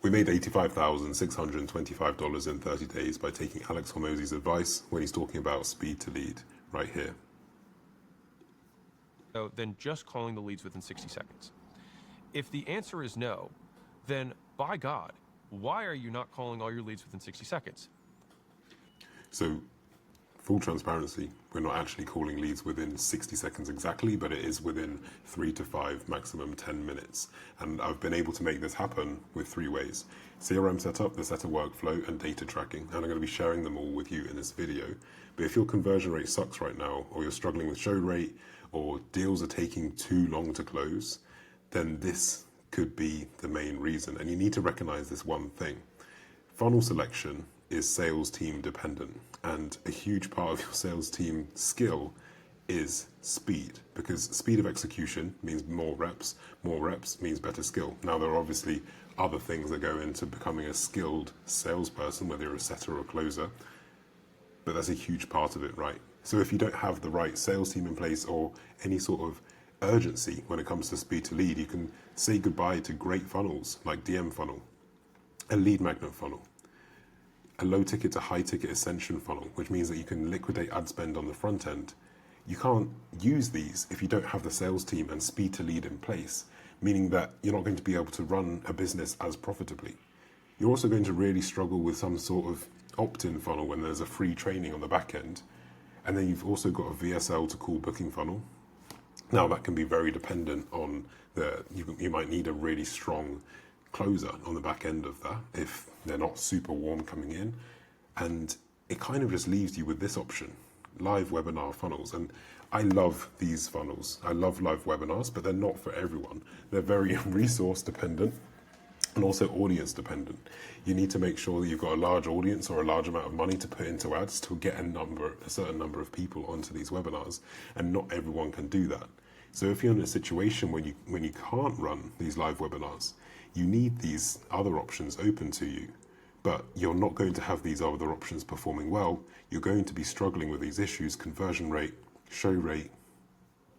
We made $85,625 in 30 days by taking Alex Hormozi's advice when he's talking about speed to lead right here. Than just calling the leads within 60 seconds. If the answer is no, then by God, why are you not calling all your leads within 60 seconds? So, full transparency, we're not actually calling leads within 60 seconds exactly, but it is within 3 to 5, maximum 10 minutes. And I've been able to make this happen with 3 ways: CRM setup, the setter workflow, and data tracking. And I'm going to be sharing them all with you in this video. But if your conversion rate sucks right now, or you're struggling with show rate, or deals are taking too long to close, then this could be the main reason. And you need to recognize this one thing. Funnel selection is sales team dependent, and a huge part of your sales team skill is speed, because speed of execution means more reps means better skill. Now, there are obviously other things that go into becoming a skilled salesperson, whether you're a setter or a closer, but that's a huge part of it, right? So if you don't have the right sales team in place or any sort of urgency when it comes to speed to lead, you can say goodbye to great funnels like DM funnel, a lead magnet funnel, a low ticket to high ticket ascension funnel, which means that you can liquidate ad spend on the front end. You can't use these if you don't have the sales team and speed to lead in place, meaning that you're not going to be able to run a business as profitably. You're also going to really struggle with some sort of opt-in funnel when there's a free training on the back end. And then you've also got a VSL to call booking funnel. Now that can be very dependent on you might need a really strong closer on the back end of that if they're not super warm coming in. And it kind of just leaves you with this option: live webinar funnels. And I love these funnels. I love live webinars, but they're not for everyone. They're very resource dependent and also audience dependent. You need to make sure that you've got a large audience or a large amount of money to put into ads to get a certain number of people onto these webinars, and not everyone can do that. So if you're in a situation when you can't run these live webinars, you need these other options open to you, but you're not going to have these other options performing well. You're going to be struggling with these issues: conversion rate, show rate,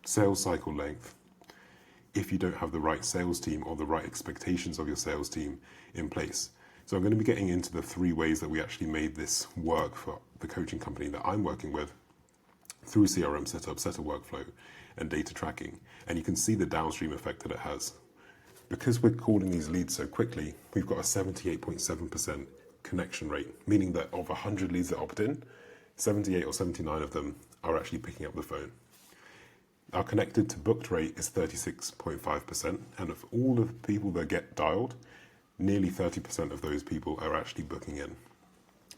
sales cycle length, if you don't have the right sales team or the right expectations of your sales team in place. So I'm going to be getting into the 3 ways that we actually made this work for the coaching company that I'm working with through CRM setup, setter workflow, and data tracking. And you can see the downstream effect that it has. Because we're calling these leads so quickly, we've got a 78.7% connection rate, meaning that of 100 leads that opt in, 78 or 79 of them are actually picking up the phone. Our connected to booked rate is 36.5%, and of all the people that get dialed, nearly 30% of those people are actually booking in.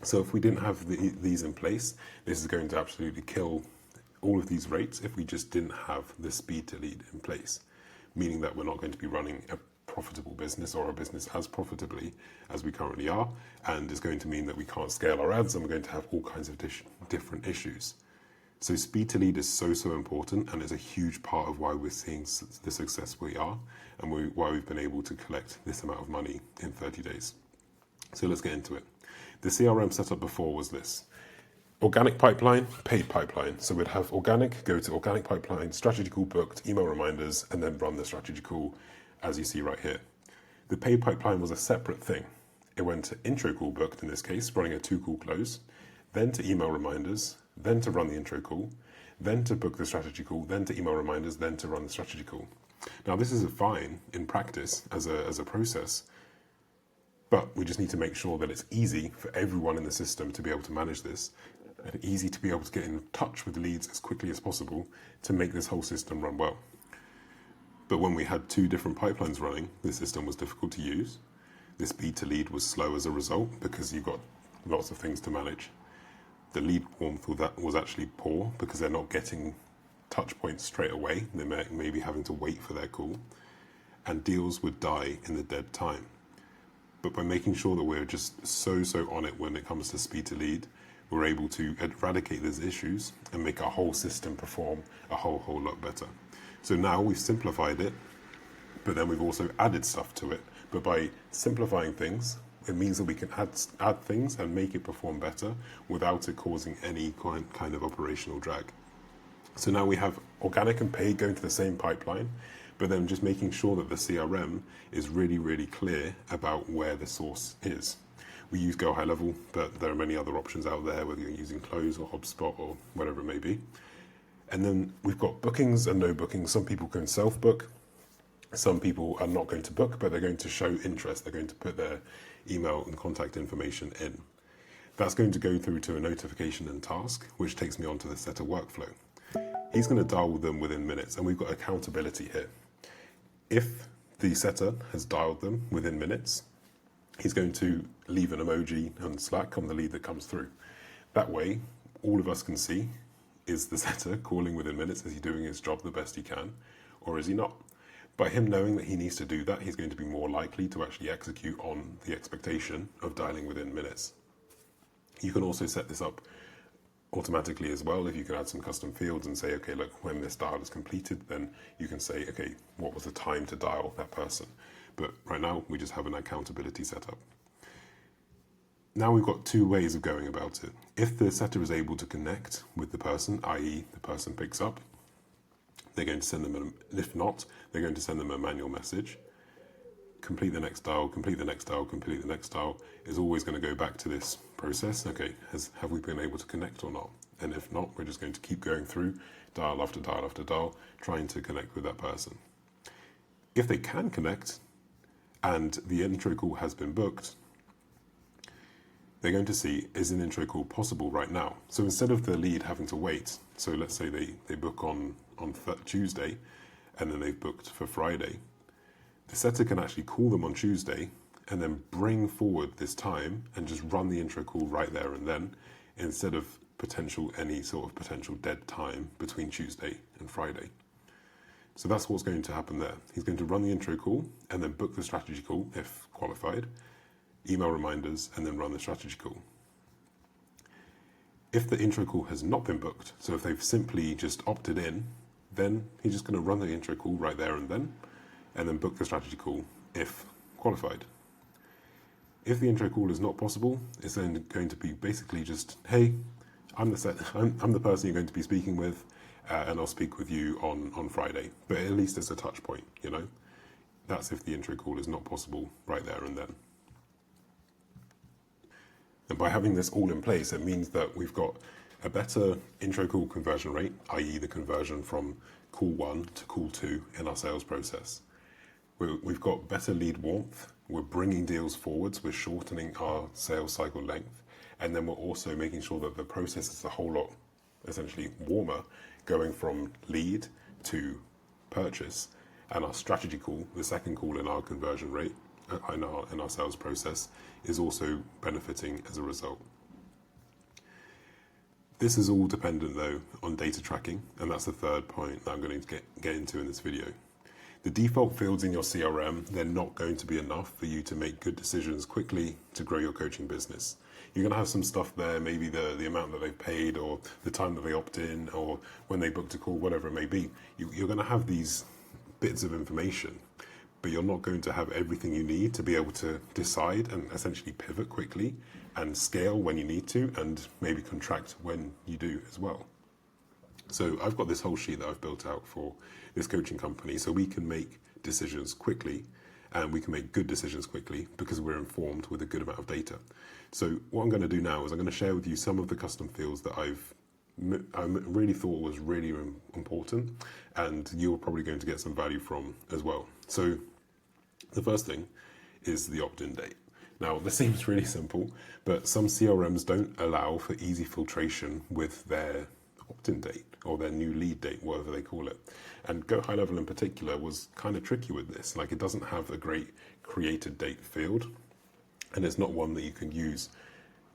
So if we didn't have these in place, this is going to absolutely kill all of these rates if we just didn't have the speed to lead in place, meaning that we're not going to be running a profitable business or a business as profitably as we currently are, and it's going to mean that we can't scale our ads and we're going to have all kinds of different issues. So speed to lead is so important, and it's a huge part of why we're seeing the success we are, and why we've been able to collect this amount of money in 30 days. So let's get into it. The CRM setup before was this: organic pipeline, paid pipeline. So we'd have organic, go to organic pipeline, strategy call booked, email reminders, and then run the strategy call as you see right here. The paid pipeline was a separate thing. It went to intro call booked, in this case, running a 2-call close, then to email reminders, then to run the intro call, then to book the strategy call, then to email reminders, then to run the strategy call. Now, this is fine in practice as a process, but we just need to make sure that it's easy for everyone in the system to be able to manage this, and easy to be able to get in touch with leads as quickly as possible to make this whole system run well. But when we had 2 different pipelines running, the system was difficult to use. The speed to lead was slow as a result because you've got lots of things to manage. The lead warmth was actually poor because they're not getting touch points straight away. They may be having to wait for their call, and deals would die in the dead time. But by making sure that we're just so on it when it comes to speed to lead, we're able to eradicate these issues and make our whole system perform a whole lot better. So now we've simplified it, but then we've also added stuff to it. But by simplifying things, it means that we can add things and make it perform better without it causing any kind of operational drag. So now we have organic and paid going to the same pipeline, but then just making sure that the CRM is really, really clear about where the source is. We use Go High Level, but there are many other options out there, whether you're using Close or HubSpot or whatever it may be. And then we've got bookings and no bookings. Some people can self-book. Some people are not going to book, but they're going to show interest. They're going to put their email and contact information in. That's going to go through to a notification and task, which takes me onto the setter workflow. He's going to dial them within minutes, and we've got accountability here. If the setter has dialed them within minutes, he's going to leave an emoji on Slack on the lead that comes through. That way, all of us can see, is the setter calling within minutes? Is he doing his job the best he can, or is he not? By him knowing that he needs to do that, he's going to be more likely to actually execute on the expectation of dialing within minutes. You can also set this up automatically as well. If you can add some custom fields and say, okay, look, when this dial is completed, then you can say, okay, what was the time to dial that person? But right now, we just have an accountability setup. Now we've got two ways of going about it. If the setter is able to connect with the person, i.e. the person picks up, they're going to send them, if not, they're going to send them a manual message. Complete the next dial, complete the next dial, complete the next dial is always going to go back to this process. Okay, have we been able to connect or not? And if not, we're just going to keep going through dial after dial after dial, trying to connect with that person. If they can connect and the intro call has been booked, they're going to see, is an intro call possible right now? So instead of the lead having to wait, so let's say they book on Tuesday and then they've booked for Friday, the setter can actually call them on Tuesday and then bring forward this time and just run the intro call right there and then, instead of any sort of potential dead time between Tuesday and Friday. So that's what's going to happen there. He's going to run the intro call and then book the strategy call if qualified, email reminders, and then run the strategy call. If the intro call has not been booked, so if they've simply just opted in, then he's just going to run the intro call right there and then book the strategy call if qualified. If the intro call is not possible, it's then going to be basically just, hey, I'm the person you're going to be speaking with, and I'll speak with you on Friday. But at least it's a touch point, you know? That's if the intro call is not possible right there and then. And by having this all in place, it means that we've got a better intro call conversion rate, i.e. the conversion from call 1 to call 2 in our sales process. We've got better lead warmth, we're bringing deals forwards, we're shortening our sales cycle length, and then we're also making sure that the process is a whole lot essentially warmer, going from lead to purchase. And our strategy call, the second call in our conversion rate, in our sales process, is also benefiting as a result. This is all dependent though on data tracking, and that's the third point that I'm going to get into in this video. The default fields in your CRM, they're not going to be enough for you to make good decisions quickly to grow your coaching business. You're going to have some stuff there, maybe the amount that they've paid or the time that they opt in or when they booked a call, whatever it may be. You're going to have these bits of information, but you're not going to have everything you need to be able to decide and essentially pivot quickly and scale when you need to and maybe contract when you do as well. So I've got this whole sheet that I've built out for this coaching company so we can make decisions quickly and we can make good decisions quickly because we're informed with a good amount of data. So what I'm going to do now is I'm going to share with you some of the custom fields that I really thought was really important and you're probably going to get some value from as well. So the first thing is the opt-in date. Now, this seems really simple, but some CRMs don't allow for easy filtration with their opt-in date or their new lead date, whatever they call it. And Go High Level in particular was kind of tricky with this. Like, it doesn't have a great created date field, and it's not one that you can use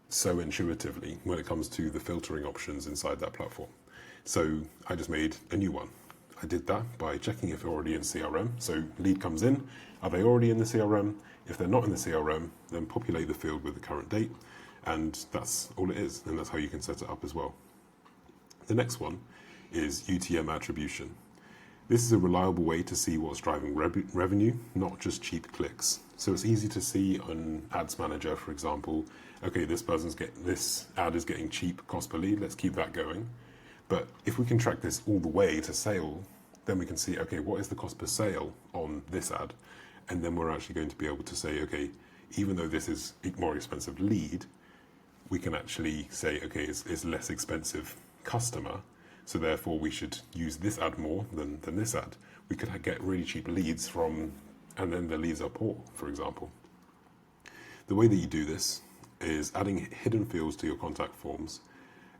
so intuitively when it comes to the filtering options inside that platform. So I just made a new one. I did that by checking if they're already in CRM. So lead comes in, are they already in the CRM? If they're not in the CRM, then populate the field with the current date, and that's all it is, and that's how you can set it up as well. The next one is UTM attribution. This is a reliable way to see what's driving revenue, not just cheap clicks. So it's easy to see on Ads Manager, for example, okay, this ad is getting cheap cost per lead, let's keep that going. But if we can track this all the way to sale, then we can see, okay, what is the cost per sale on this ad? And then we're actually going to be able to say, okay, even though this is a more expensive lead, we can actually say, okay, it's less expensive customer, so therefore we should use this ad more than this ad. We could get really cheap leads from, and then the leads are poor, for example. The way that you do this is adding hidden fields to your contact forms,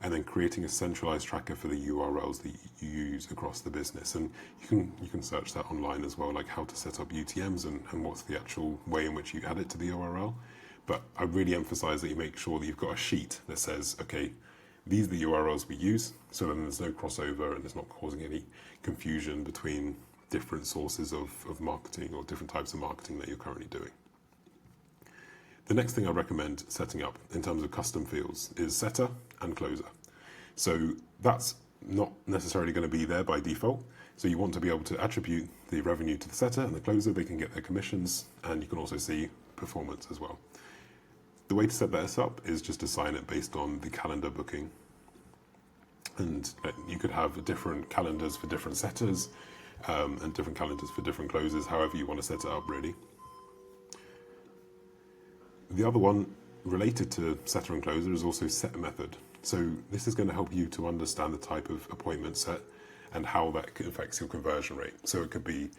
and then creating a centralized tracker for the URLs that you use across the business. And you can search that online as well, like how to set up UTMs and what's the actual way in which you add it to the URL. But I really emphasize that you make sure that you've got a sheet that says, okay, these are the URLs we use, so then there's no crossover and it's not causing any confusion between different sources of marketing or different types of marketing that you're currently doing. The next thing I recommend setting up in terms of custom fields is setter and closer. So that's not necessarily going to be there by default. So you want to be able to attribute the revenue to the setter and the closer. They can get their commissions, and you can also see performance as well. The way to set this up is just assign it based on the calendar booking. And you could have different calendars for different setters and different calendars for different closers, however you want to set it up really. The other one related to setter and closer is also set method. So this is going to help you to understand the type of appointment set and how that affects your conversion rate. So it could be,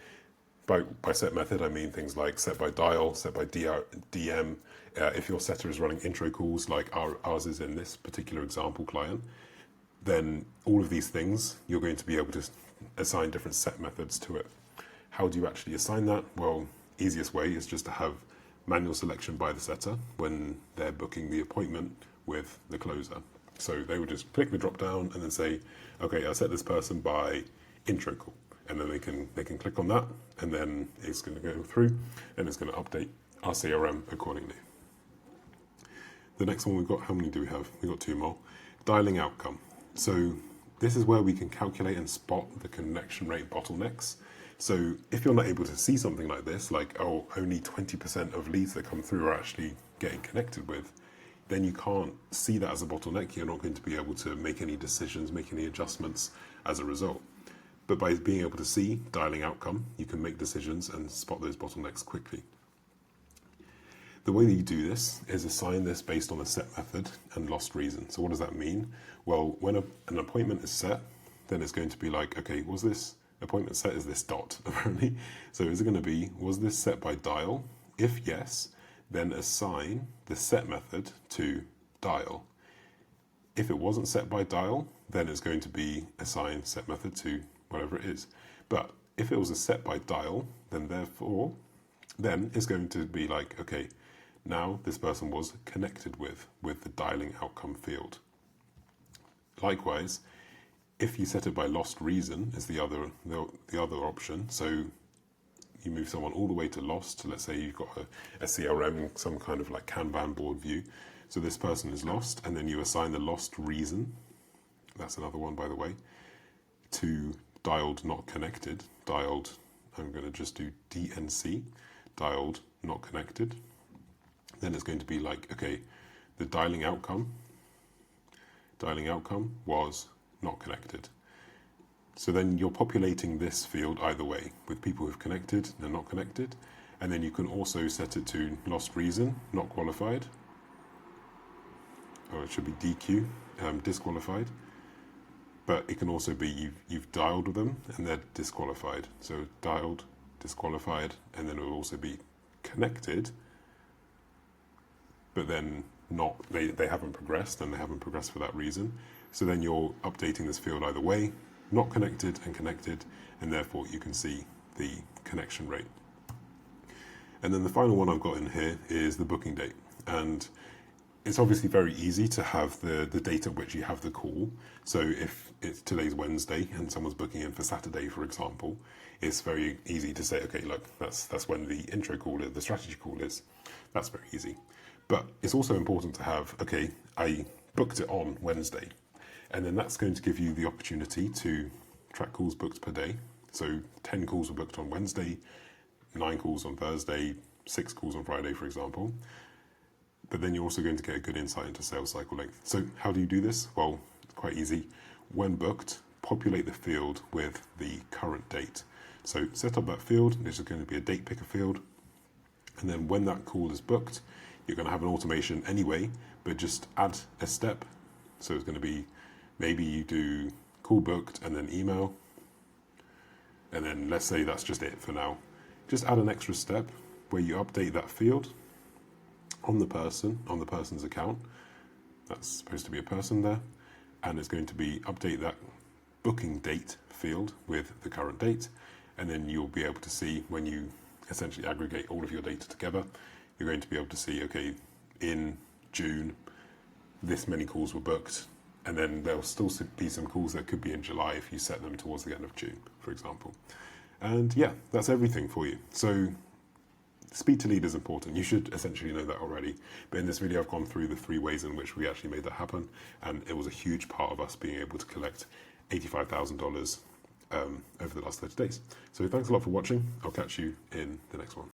by set method, I mean things like set by dial, set by DM. If your setter is running intro calls like ours is in this particular example client, then all of these things, you're going to be able to assign different set methods to it. How do you actually assign that? Well, easiest way is just to have manual selection by the setter when they're booking the appointment with the closer. So they would just click the drop down and then say, okay, I set this person by intro call. And then they can click on that, and then it's going to go through and it's going to update our CRM accordingly. The next one we've got, how many do we have? We've got 2 more. Dialing outcome. So this is where we can calculate and spot the connection rate bottlenecks. So if you're not able to see something like this, like, oh, only 20% of leads that come through are actually getting connected with, then you can't see that as a bottleneck. You're not going to be able to make any decisions, make any adjustments as a result. But by being able to see dialing outcome, you can make decisions and spot those bottlenecks quickly. The way that you do this is assign this based on a set method and lost reason. So what does that mean? Well, when an appointment is set, then it's going to be like, okay, was this appointment set is this dot, apparently. So is it going to be, was this set by dial? If yes, then assign the set method to dial. If it wasn't set by dial, then it's going to be assign set method to whatever it is. But if it was a set by dial, then it's going to be like, okay, now this person was connected with the dialing outcome field. Likewise, if you set it by lost reason is the other option. So you move someone all the way to lost. Let's say you've got a CRM, some kind of like Kanban board view. So this person is lost, and then you assign the lost reason. That's another one, by the way, to dialed not connected. Dialed, I'm going to just do DNC, dialed not connected. Then it's going to be like, okay, the dialing outcome was not connected. So then you're populating this field either way, with people who've connected and not connected. And then you can also set it to lost reason, not qualified. Or it should be DQ, disqualified. But it can also be you've dialed with them and they're disqualified. So dialed, disqualified, and then it will also be connected, but then not, they haven't progressed, and they haven't progressed for that reason. So then you're updating this field either way, not connected and connected, and therefore you can see the connection rate. And then the final one I've got in here is the booking date. And it's obviously very easy to have the date at which you have the call. So if it's today's Wednesday and someone's booking in for Saturday, for example, it's very easy to say, okay, look, that's when the intro call is, the strategy call is. That's very easy. But it's also important to have, okay, I booked it on Wednesday. And then that's going to give you the opportunity to track calls booked per day. So 10 calls were booked on Wednesday, 9 calls on Thursday, 6 calls on Friday, for example. But then you're also going to get a good insight into sales cycle length. So how do you do this? Well, it's quite easy. When booked, populate the field with the current date. So set up that field. This is going to be a date picker field. And then when that call is booked, you're going to have an automation anyway, but just add a step. So it's going to be, maybe you do call booked and then email. And then let's say that's just it for now. Just add an extra step where you update that field on the person's account. That's supposed to be a person there. And it's going to be update that booking date field with the current date. And then you'll be able to see, when you essentially aggregate all of your data together, you're going to be able to see, okay, in June, this many calls were booked. And then there'll still be some calls that could be in July if you set them towards the end of June, for example. And yeah, that's everything for you. So speed to lead is important. You should essentially know that already. But in this video, I've gone through the 3 ways in which we actually made that happen. And it was a huge part of us being able to collect $85,000 over the last 30 days. So thanks a lot for watching. I'll catch you in the next one.